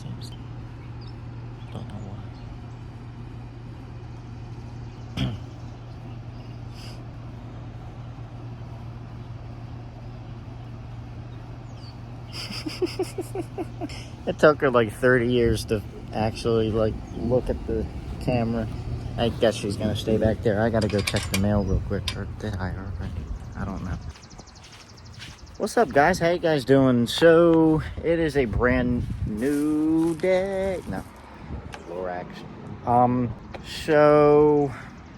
seems. Don't know why. It took her like 30 years to actually like look at the camera. I guess she's gonna stay back there. I gotta go check the mail real quick. Or did I already? I don't know. What's up, guys? How you guys doing? So it is a brand new day. No, Lorax. So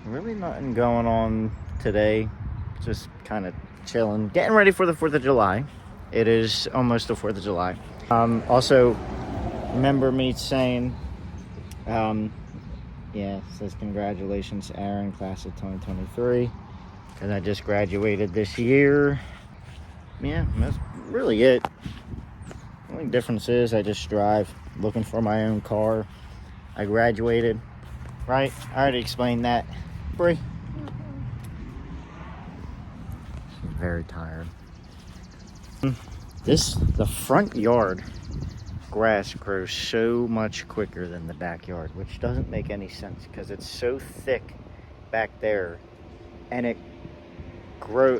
really nothing going on today. Just kind of chilling, getting ready for the 4th of July. It is almost the 4th of July. Also, remember me saying, yeah, it says congratulations, Aaron, class of 2023, because I just graduated this year. Yeah, that's really it. The only difference is I just drive, looking for my own car. I graduated, right? I already explained that. Bree? She's very tired. The front yard grass grows so much quicker than the backyard, which doesn't make any sense because it's so thick back there, and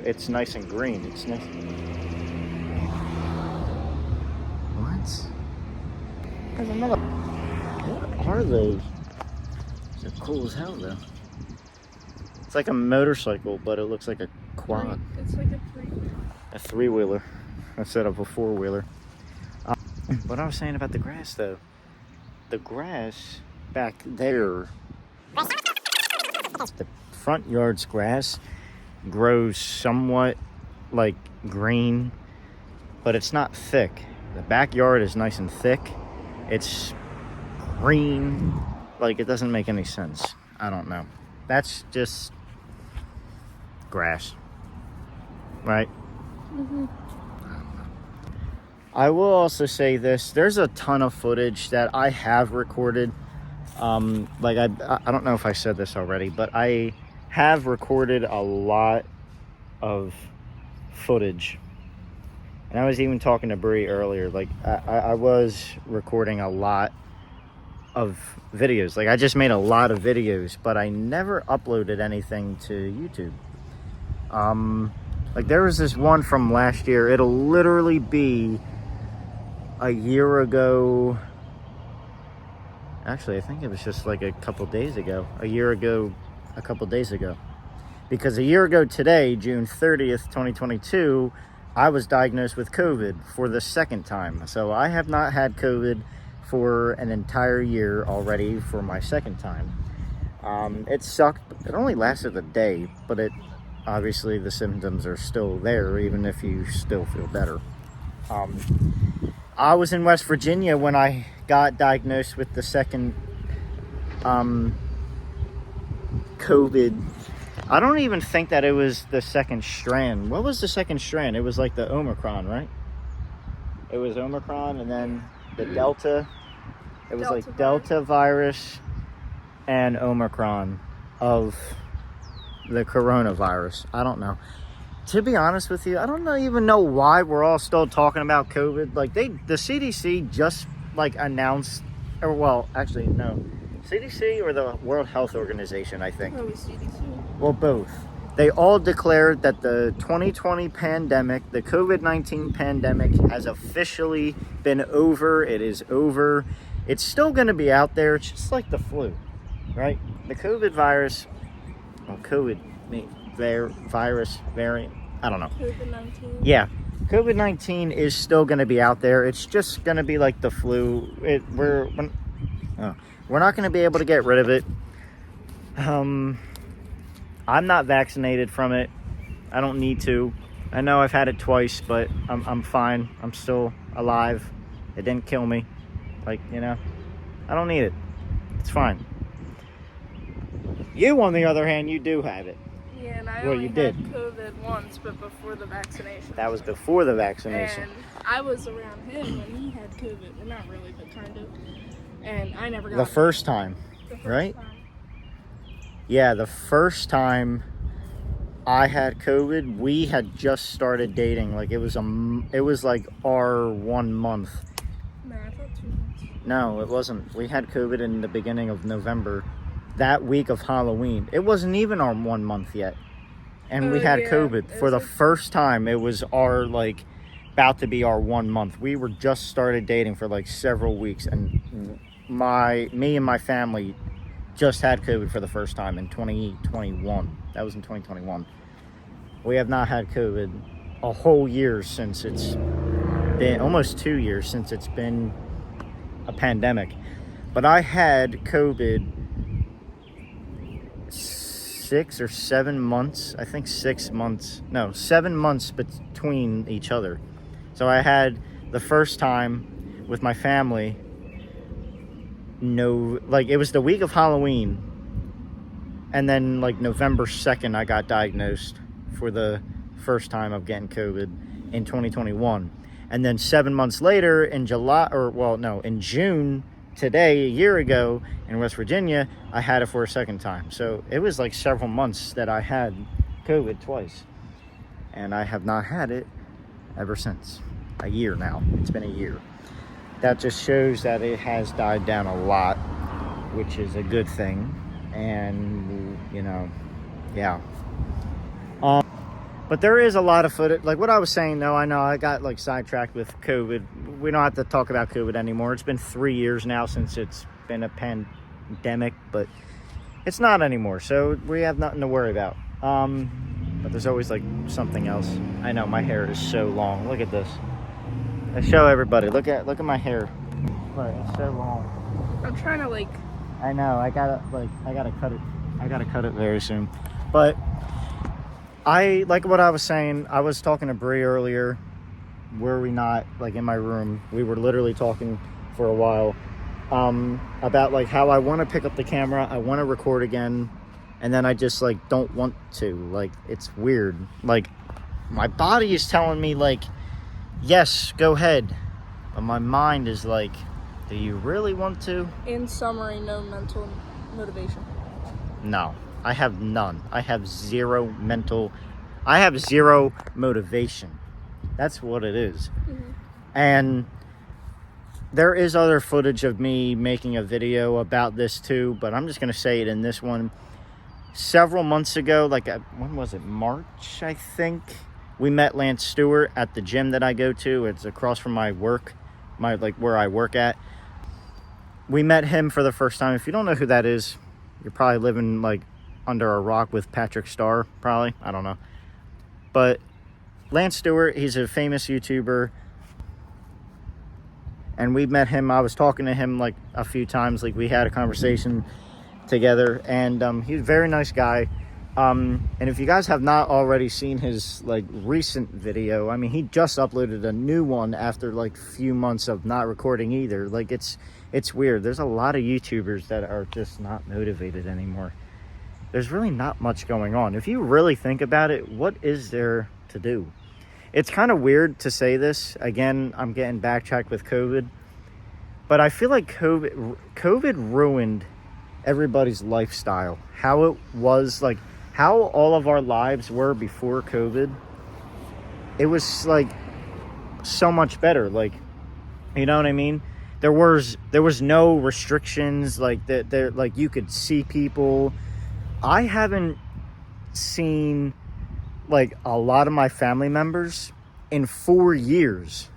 it's nice and green. It's nice. What? There's another. What are those? They're cool as hell, though. It's like a motorcycle, but it looks like a quad. It's like a three-wheeler. A three-wheeler instead of a four-wheeler. What I was saying about the grass, though, the grass back there, the front yard's grass grows somewhat like green, but it's not thick. The backyard is nice and thick. It's green, like it doesn't make any sense. I don't know. That's just grass, right? Mm-hmm. I will also say this. There's a ton of footage that I have recorded. Like I don't know if I said this already, but I have recorded a lot of footage. And I was even talking to Bree earlier. Like I was recording a lot of videos. Like I just made a lot of videos, but I never uploaded anything to YouTube. Like there was this one from last year. It'll literally be a year ago. Actually, I think it was just like a couple days ago. A year ago, a couple days ago. Because a year ago today, June 30th, 2022, I was diagnosed with COVID for the second time. So I have not had COVID for an entire year already for my second time. It sucked. It only lasted a day, but obviously the symptoms are still there, even if you still feel better. I was in West Virginia when I got diagnosed with the second COVID. I don't even think that it was the second strand. What was the second strand? It was like the Omicron, right? It was Omicron and then the Delta. It was like Delta virus and Omicron of the coronavirus. I don't know. To be honest with you, I don't even know why we're all still talking about COVID. Like the CDC just like announced, or well, actually no, CDC or the World Health Organization, I think. Probably CDC. Well, both. They all declared that the 2020 pandemic, the COVID-19 pandemic, has officially been over. It is over. It's still going to be out there. It's just like the flu, right? The COVID virus, well, virus variant, I don't know. COVID-19. Yeah, COVID-19 is still going to be out there. It's just going to be like the flu. We're not going to be able to get rid of it. I'm not vaccinated from it. I don't need to. I know I've had it twice, but I'm fine. I'm still alive. It didn't kill me. Like, I don't need it. It's fine. You, on the other hand, you do have it. Yeah, and I Well, only you did. had COVID once, but before the vaccination. That was before the vaccination. And I was around him when he had COVID. Well, not really, but kind of. And I never got The first time, the first right? time. Yeah, the first time I had COVID, we had just started dating. Like it was like our 1 month No, I thought 2 months. No, it wasn't. We had COVID in the beginning of November, that week of Halloween. It wasn't even our 1 month yet. And we had Yeah, COVID it for was the like- first time. It was our, like, about to be our 1 month. We were just started dating for like several weeks, and me and my family just had COVID for the first time in 2021. That was in 2021. We have not had COVID a whole year since it's been almost 2 years since it's been a pandemic. But I had COVID 6 or 7 months, I think 6 months, no, 7 months between each other. So I had the first time with my family, it was the week of Halloween, and then like November 2nd I got diagnosed for the first time of getting COVID in 2021. And then 7 months later in June, today, a year ago in West Virginia, I had it for a second time. So it was like several months that I had COVID twice. And I have not had it ever since. A year now. It's been a year. That just shows that it has died down a lot, which is a good thing. And, yeah. But there is a lot of footage. Like what I was saying, though, I know I got like sidetracked with COVID. We don't have to talk about COVID anymore. It's been 3 years now since it's been a pandemic, but it's not anymore. So we have nothing to worry about. But there's always like something else. I know my hair is so long. Look at this. I show everybody. Look at my hair. Look, it's so long. I'm trying to like. I know. I gotta cut it. I gotta cut it very soon. But I like what I was saying. I was talking to Bree earlier. Were we not like in my room? We were literally talking for a while about like how I want to pick up the camera. I want to record again, and then I just like don't want to. Like it's weird. Like my body is telling me like, yes, go ahead, but my mind is like, do you really want to? In summary, no mental motivation. No, I have none. I have zero motivation. That's what it is. Mm-hmm. And there is other footage of me making a video about this too, but I'm just going to say it in this one. Several months ago, when was it? March, I think. We met Lance Stewart at the gym that I go to. It's across from my work, where I work at. We met him for the first time. If you don't know who that is, you're probably living like under a rock with Patrick Starr, probably. I don't know. But Lance Stewart, he's a famous YouTuber. And we met him. I was talking to him like a few times. Like we had a conversation together. And he's a very nice guy. And if you guys have not already seen his like recent video, I mean, he just uploaded a new one after like few months of not recording either. Like it's weird. There's a lot of YouTubers that are just not motivated anymore. There's really not much going on. If you really think about it, what is there to do? It's kind of weird to say this. Again, I'm getting backtracked with COVID. But I feel like COVID ruined everybody's lifestyle. How it was, like, how all of our lives were before COVID. It was, like, so much better. Like, you know what I mean? There was no restrictions. Like, like you could see people. I haven't seen like a lot of my family members in 4 years,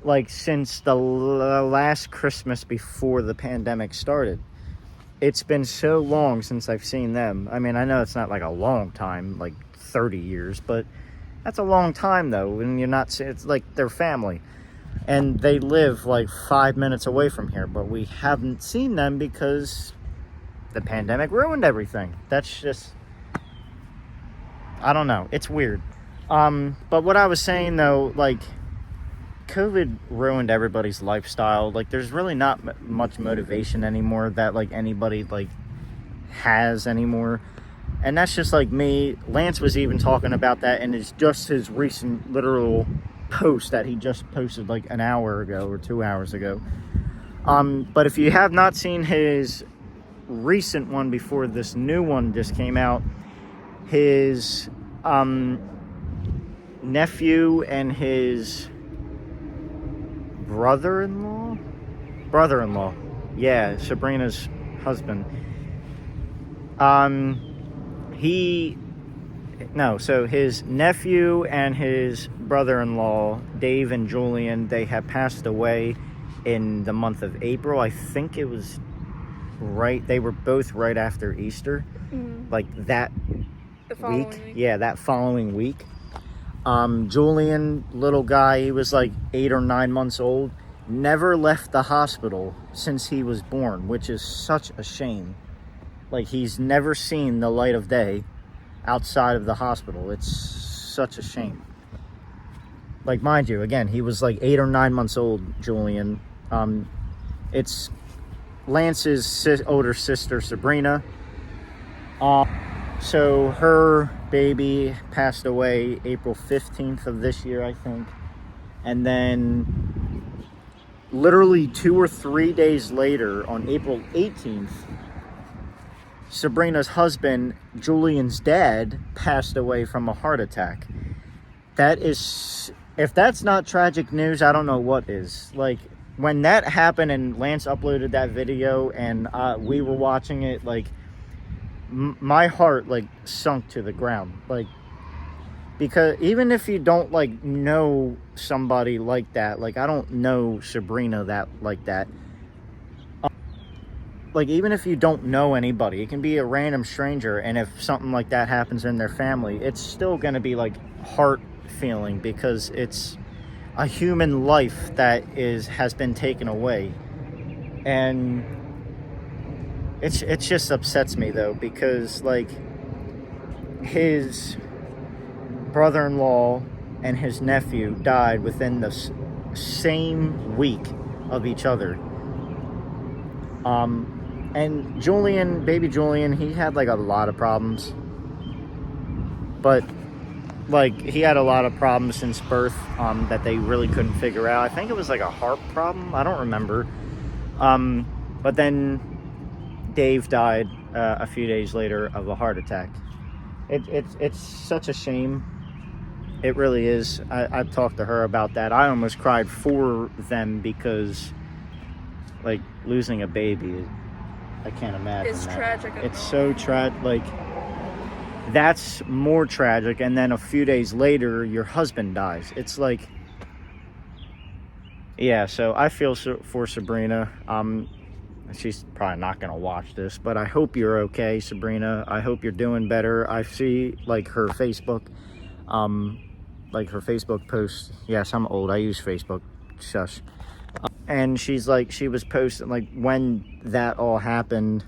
like since the last Christmas before the pandemic started. It's been so long since I've seen them. I mean, I know it's not like a long time, like 30 years, but that's a long time though. And it's like their family, and they live like 5 minutes away from here, but we haven't seen them because the pandemic ruined everything. That's just, I don't know. It's weird. But what I was saying though, like, COVID ruined everybody's lifestyle. Like, there's really not much motivation anymore that like anybody like has anymore. And that's just like me. Lance was even talking about that, and it's just his recent literal post that he just posted like an hour ago or 2 hours ago. But if you have not seen his recent one before this new one just came out, his nephew and his brother-in-law. Yeah, Sabrina's husband. So his nephew and his brother-in-law, Dave and Julian, they had passed away in the month of April. I think it was they were both right after Easter. Like that week. Yeah, that following week. Julian, little guy, he was like 8 or 9 months old, never left the hospital since he was born, which is such a shame. Like, he's never seen the light of day outside of the hospital. It's such a shame. Like, mind you, again, he was like 8 or 9 months old, Julian. It's Lance's older sister, Sabrina. So her baby passed away April 15th of this year, I think. And then literally 2 or 3 days later, on April 18th, Sabrina's husband, Julian's dad, passed away from a heart attack. That is, if that's not tragic news, I don't know what is. Like, when that happened and Lance uploaded that video and we were watching it, like, my heart, like, sunk to the ground. Like, because even if you don't, like, know somebody like that, like, I don't know Sabrina like that. Like, even if you don't know anybody, it can be a random stranger, and if something like that happens in their family, it's still going to be, like, heart feeling, because it's a human life that has been taken away. And it just upsets me, though, because, like, his brother-in-law and his nephew died within the same week of each other. And Julian, baby Julian, he had, like, a lot of problems. But, like, he had a lot of problems since birth that they really couldn't figure out. I think it was, like, a heart problem. I don't remember. But then Dave died a few days later of a heart attack. It's such a shame. It really is. I've talked to her about that. I almost cried for them because, like, losing a baby, I can't imagine. It's that. tragic. It's so tragic. Like, that's more tragic. And then a few days later, your husband dies. It's like, yeah. So I feel for Sabrina. She's probably not gonna watch this, but I hope you're okay, Sabrina. I hope you're doing better. I see, like, her Facebook, posts. Yes, I'm old. I use Facebook. Shush. And she was posting, like, when that all happened,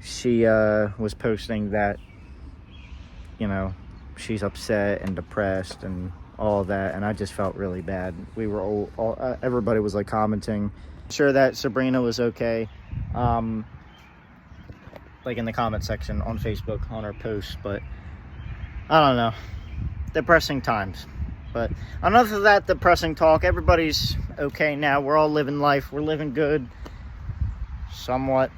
she was posting that, you know, she's upset and depressed and all that, and I just felt really bad. We were everybody was, like, commenting, sure that Sabrina was okay, like, in the comment section on Facebook on her posts, but I don't know, depressing times. But enough of that depressing talk. Everybody's okay now. We're all living life. We're living good. Somewhat.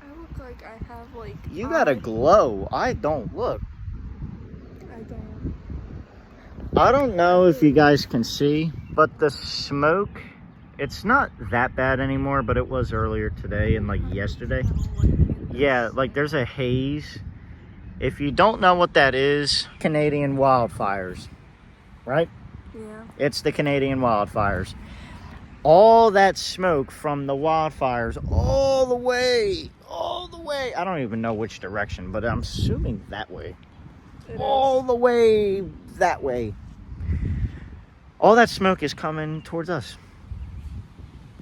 I look like I have, like... You got a glow. I don't. Look. I don't know if you guys can see, but the smoke, it's not that bad anymore, but it was earlier today and, like, yesterday. Yeah, like, there's a haze. If you don't know what that is, Canadian wildfires, right? Yeah. It's the Canadian wildfires. All that smoke from the wildfires all the way, I don't even know which direction, but I'm assuming that way. All the way that way. All that smoke is coming towards us.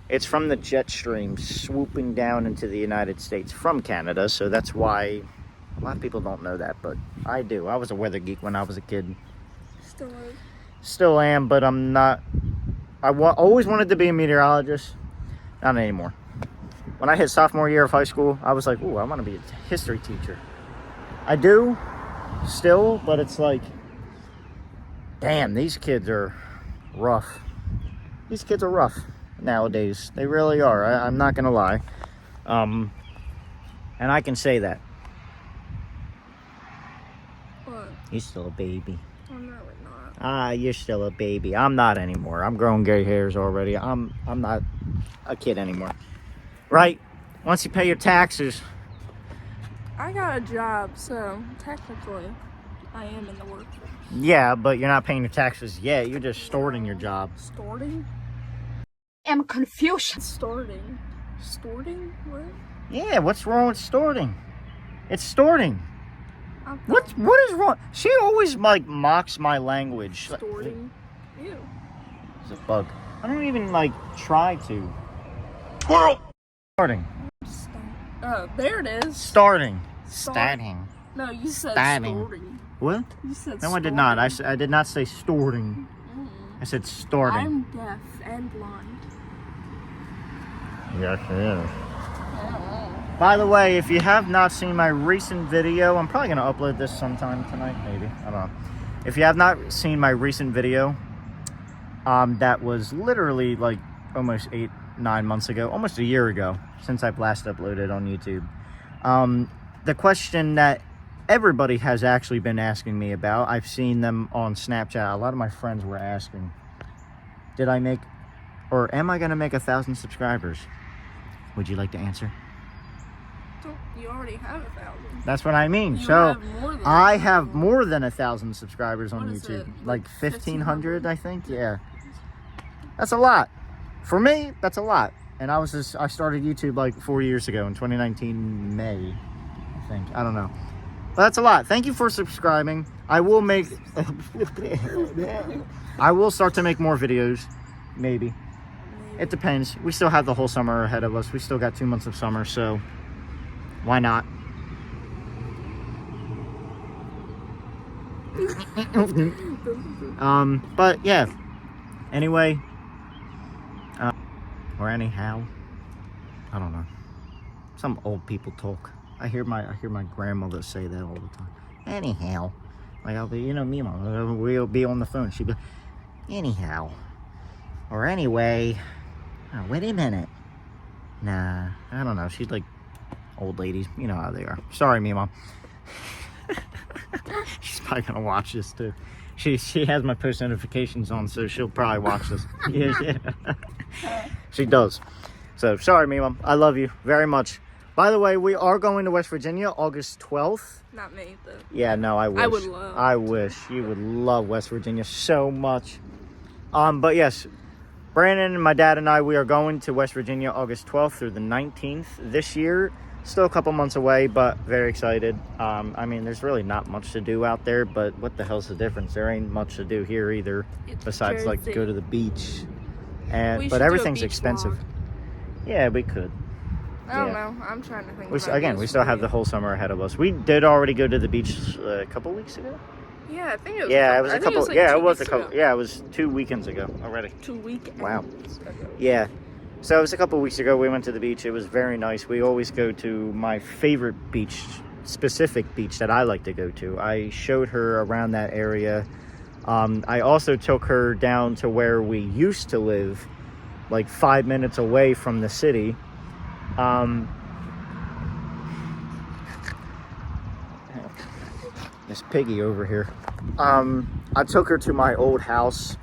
It's from the jet stream swooping down into the United States from Canada, so that's why... A lot of people don't know that, but I do. I was a weather geek when I was a kid. Still am, but I'm not. Always wanted to be a meteorologist. Not anymore. When I hit sophomore year of high school, I was like, ooh, I want to be a history teacher. I do, still, but it's like, damn, these kids are rough. These kids are rough nowadays. They really are. I'm not going to lie. And I can say that. What? He's still a baby. Oh, no, we're not. You're still a baby. I'm not anymore. I'm growing gray hairs already. I'm not a kid anymore. Right? Once you pay your taxes. I got a job, so technically I am in the workforce. Yeah, but you're not paying your taxes yet. You're just starting your job. Starting? I'm confused. Starting? Starting? What? Yeah, what's wrong with starting? It's starting. I'm What is wrong? She always like mocks my language. Starting? Ew. It's a bug. I don't even like try to. Squirrel. Starting. Oh, there it is. Starting. Start- Starting. No, you said Starting. starting. What? You said No, I did not. I did not say starting. I said starting. I'm deaf and blind. Yes, it is. By the way, if you have not seen my recent video, I'm probably going to upload this sometime tonight, maybe. I don't know. If you have not seen my recent video, that was literally like almost 8-9 months ago, almost a year ago, since I've last uploaded on YouTube. The question that everybody has actually been asking me about, I've seen them on Snapchat. A lot of my friends were asking, did I make, or am I going to make 1,000 subscribers? Would you like to answer? You already have 1,000. That's what I mean. You So have more than I 1,000. have more than 1,000 subscribers on What is YouTube. it, Like like 1,500, I think. Yeah, that's a lot. For me, that's a lot. And I started YouTube like 4 years ago in 2019 May, I think. I don't know. But that's a lot. Thank you for subscribing. I will make. I will start to make more videos, maybe. It depends. We still have the whole summer ahead of us. We still got 2 months of summer, so why not? But yeah. Anyway, or anyhow, I don't know. Some old people talk. I hear my grandmother say that all the time. Anyhow, like I'll be, me, Mom, we'll be on the phone. She'll be, anyhow, or anyway. Oh, wait a minute. Nah, I don't know. She's like old ladies. You know how they are. Sorry, me, Mom. She's probably gonna watch this too. She has my post notifications on, so she'll probably watch this. Yeah. She does. So sorry, me, Mom. I love you very much. By the way, we are going to West Virginia August 12th. Not me, though. Yeah, no, I wish. I would love. I wish you would love West Virginia so much. But yes. Brandon and my dad and I, we are going to West Virginia August 12th through the 19th this year. Still a couple months away, but very excited. I mean, there's really not much to do out there, but what the hell's the difference? There ain't much to do here either, It's besides like Jersey. go to the beach. We But should do a everything's beach expensive. vlog. Yeah, we could. I don't Yeah. know. I'm trying to think. We about still have the whole summer ahead of us. We did already go to the beach a couple weeks ago. Yeah, I think it was. Yeah, it was I a think couple. like Yeah, 2 it was a weeks couple. ago. Yeah, it was 2 weekends ago already. 2 weekends. Wow. ago. Yeah. So it was a couple weeks ago. We went to the beach. It was very nice. We always go to my favorite beach, specific beach that I like to go to. I showed her around that area. I also took her down to where we used to live, like 5 minutes away from the city. This piggy over here. I took her to my old house.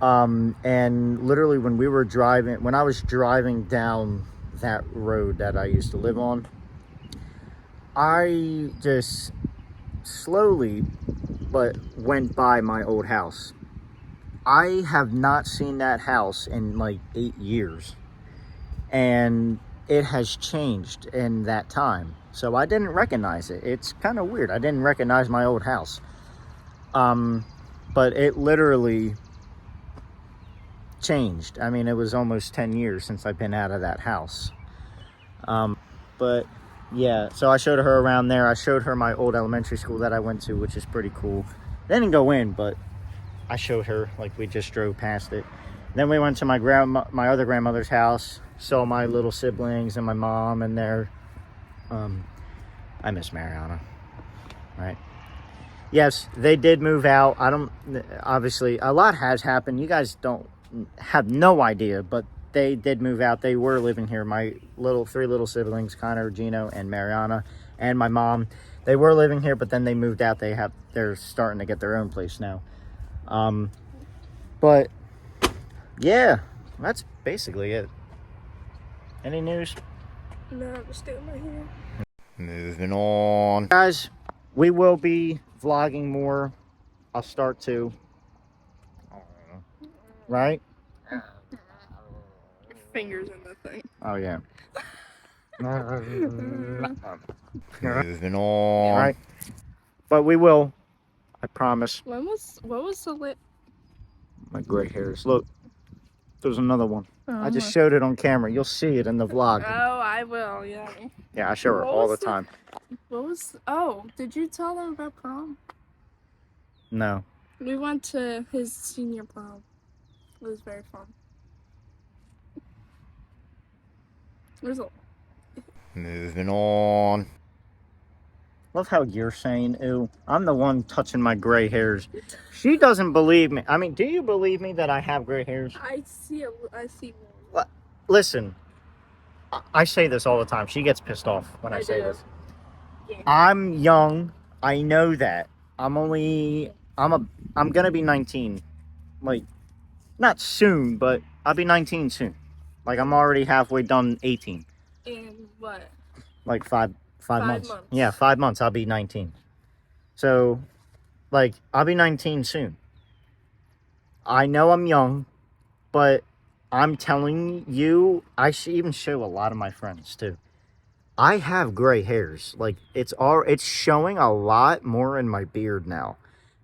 And literally when I was driving down that road that I used to live on, I just slowly but went by my old house. I have not seen that house in like 8 years, and it has changed in that time. So I didn't recognize it. It's kind of weird. I didn't recognize my old house. But it literally changed. I mean, it was almost 10 years since I've been out of that house. But yeah, so I showed her around there. I showed her my old elementary school that I went to, which is pretty cool. They didn't go in, but I showed her, like we just drove past it. Then we went to my other grandmother's house, saw my little siblings and my mom and their, I miss Mariana, right? Yes, they did move out. Obviously, a lot has happened. You guys have no idea, but they did move out. They were living here. My three little siblings, Connor, Gino, and Mariana, and my mom, they were living here, but then they moved out. They're starting to get their own place now. But yeah, that's basically it. Any news? No, I'm just doing my hair. Moving on. Guys, we will be vlogging more. I'll start to. I don't know. Right? Your fingers in the thing. Oh, yeah. Moving on. Right? But we will. I promise. What was the lit? My gray hairs. Look. There's another one. I just Uh-huh. showed it on camera. You'll see it in the vlog. Oh, I will, yeah. Yeah, I show her What all the was the- time. Oh, did you tell them about prom? No. We went to his senior prom. It was very fun. There's a Moving on. Love how you're saying, ooh, I'm the one touching my gray hairs. She doesn't believe me. I mean, do you believe me that I have gray hairs? I see more. Listen, I say this all the time. She gets pissed off when I say do. this. Yeah. I'm young. I know that. I'm gonna be 19. Like, not soon, but I'll be 19 soon. Like, I'm already halfway done 18. In what? Like five months. months. Yeah, 5 months. I'll be 19. So, like, I'll be 19 soon. I know I'm young, but I'm telling you, I should even show a lot of my friends too. I have gray hairs. Like, it's showing a lot more in my beard now.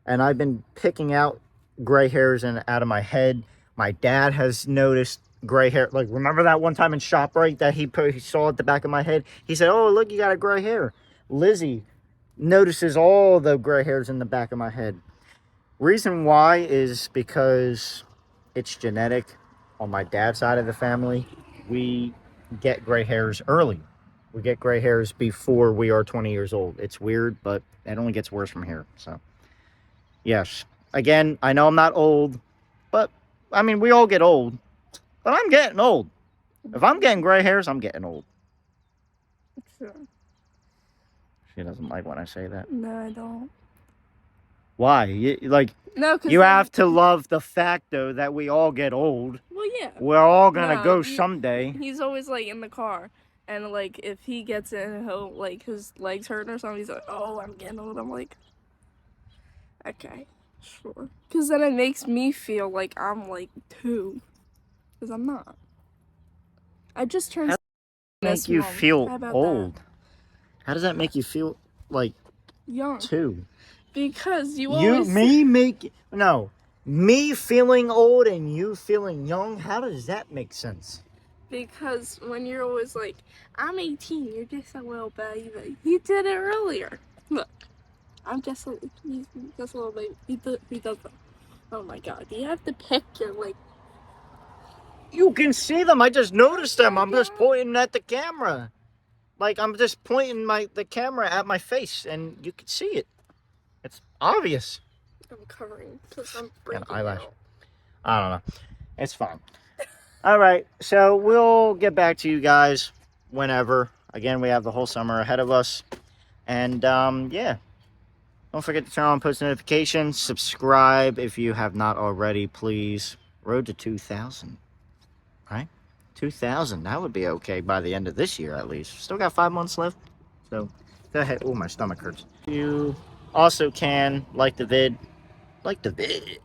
And I've been picking out gray hairs out of my head. My dad has noticed gray hair. Like, remember that one time in ShopRite that he saw at the back of my head? He said, oh, look, you got a gray hair. Lizzie notices all the gray hairs in the back of my head. Reason why is because it's genetic. On my dad's side of the family, we get gray hairs early. We get gray hairs before we are 20 years old. It's weird, but it only gets worse from here. So, yes. Again, I know I'm not old, but, I mean, we all get old. But I'm getting old. If I'm getting gray hairs, I'm getting old. Sure. She doesn't like when I say that. No, I don't. Why? No, because You have to love the fact, though, that we all get old. Well, yeah. We're all gonna No, go someday. He's always like in the car, and like if he gets in, he'll like his legs hurting or something. He's like, "Oh, I'm getting old." I'm like, "Okay, sure," because then it makes me feel like I'm like 2, because I'm not. I just turned. How this Make you month. feel How about old. How does that make you feel like that? Young, 2? because you always Me feeling old and you feeling young. How does that make sense? because when you're always like, "I'm 18," you're just a little baby. You did it earlier. Look, he's just a little baby. He does that. Oh my god, do you have to pick your like? You can see them. I just noticed them. I'm just pointing at the camera. Like, I'm just pointing the camera at my face, and you can see it. It's obvious. I'm covering because I'm And breaking eyelash. out. I don't know. It's fine. All right. So we'll get back to you guys whenever. Again, we have the whole summer ahead of us. And, yeah. Don't forget to turn on post notifications. Subscribe if you have not already, please. Road to 2,000. Right? 2,000. That would be okay by the end of this year, at least. Still got 5 months left. So, go ahead. Oh, my stomach hurts. You also can like the vid. Like the vid.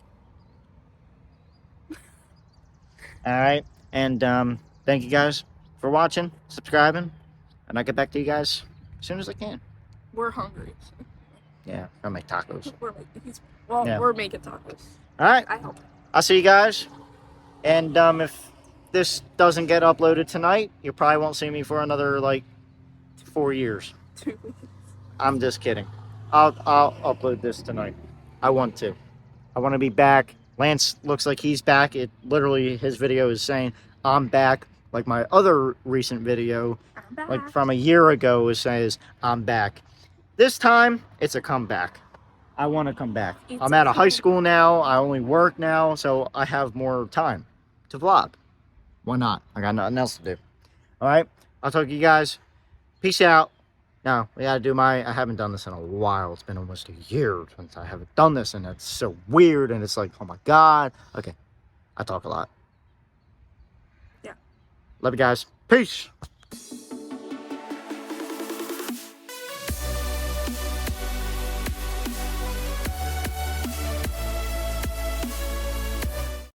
Alright. And, thank you guys for watching, subscribing. And I'll get back to you guys as soon as I can. We're hungry. So Yeah, I'll make tacos. We're Yeah. making tacos. Alright. I help. I'll see you guys. And, if this doesn't get uploaded tonight, you probably won't see me for another, like, 4 years. 2 weeks. I'm just kidding. I'll upload this tonight. I want to. I want to be back. Lance looks like he's back. It literally, his video is saying, I'm back. Like my other recent video, I'm back. like from a year ago, says, I'm back. This time, it's a comeback. I want to come back. It's I'm out of high okay. school now. I only work now, so I have more time to vlog. Why not? I got nothing else to do. All right? I'll talk to you guys. Peace out. Now, we gotta do I haven't done this in a while. It's been almost a year since I haven't done this, and it's so weird, and it's like, oh my God. Okay, I talk a lot. Yeah. Love you guys. Peace.